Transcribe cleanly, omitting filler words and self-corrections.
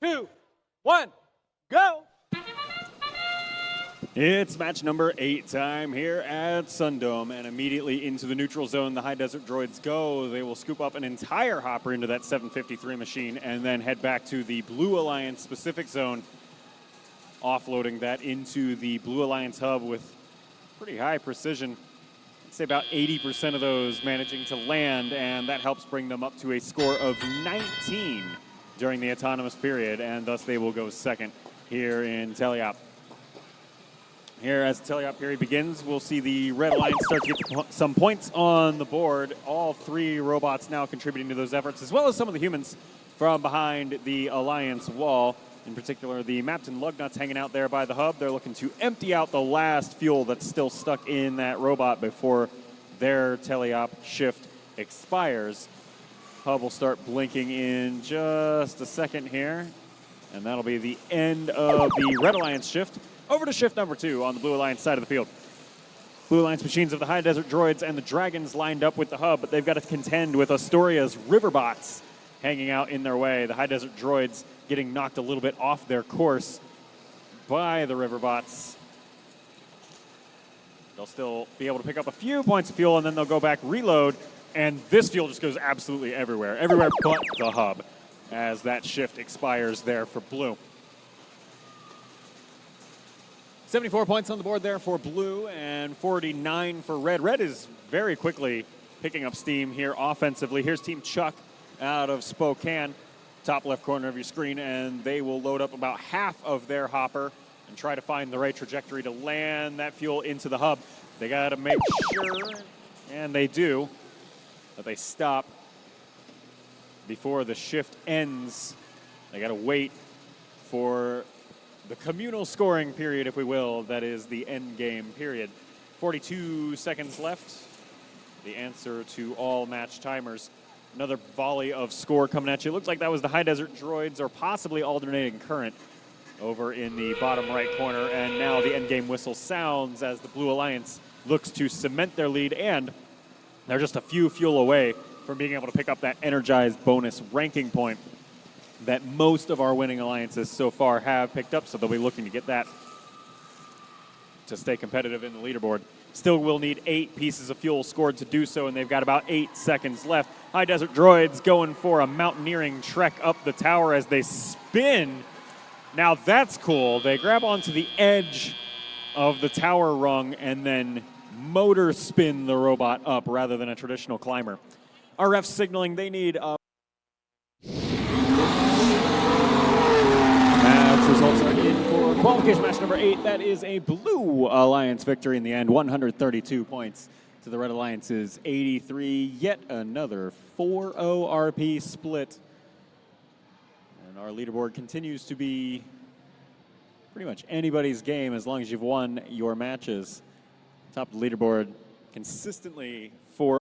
2, 1, go! It's match number 8 time here at SunDome, and immediately into the neutral zone, the High Desert Droids go. They will scoop up an entire hopper into that 753 machine and then head back to the Blue Alliance specific zone, offloading that into the Blue Alliance hub with pretty high precision. I'd say about 80% of those managing to land, and that helps bring them up to a score of 19 during the autonomous period, and thus they will go second here in teleop. Here, as the teleop period begins, we'll see the Red Alliance start to get some points on the board. All 3 robots now contributing to those efforts, as well as some of the humans from behind the Alliance wall. In particular, the Mapton Lugnuts hanging out there by the hub. They're looking to empty out the last fuel that's still stuck in that robot before their teleop shift expires. Hub will start blinking in just a second here, and that'll be the end of the Red Alliance shift. Over to shift number 2 on the Blue Alliance side of the field. Blue Alliance machines of the High Desert Droids and the Dragons lined up with the hub, but they've got to contend with Astoria's Riverbots hanging out in their way. The High Desert Droids getting knocked a little bit off their course by the Riverbots. They'll still be able to pick up a few points of fuel, and then they'll go back, reload, and this fuel just goes absolutely everywhere. Everywhere but the hub, as that shift expires there for Blue. 74 points on the board there for Blue and 49 for Red. Red is very quickly picking up steam here offensively. Here's Team Chuck out of Spokane, top left corner of your screen, and they will load up about half of their hopper and try to find the right trajectory to land that fuel into the hub. They got to make sure, and they do, that they stop before the shift ends. They got to wait for the communal scoring period, if we will, that is the end game period. 42 seconds left. The answer to all match timers. Another volley of score coming at you. It looks like that was the High Desert Droids, or possibly alternating current, over in the bottom right corner. And now the end game whistle sounds as the Blue Alliance looks to cement their lead, and they're just a few fuel away from being able to pick up that energized bonus ranking point that most of our winning alliances so far have picked up, so they'll be looking to get that to stay competitive in the leaderboard. Still will need 8 pieces of fuel scored to do so, and they've got about 8 seconds left. High Desert Droids going for a mountaineering trek up the tower as they spin. Now that's cool. They grab onto the edge of the tower rung and then motor spin the robot up rather than a traditional climber. RF signaling they need results are in for qualification match number 8. That is a Blue Alliance victory in the end, 132 points to the Red Alliance's 83. Yet another 4-0 RP split. And our leaderboard continues to be pretty much anybody's game as long as you've won your matches. Top of the leaderboard consistently 4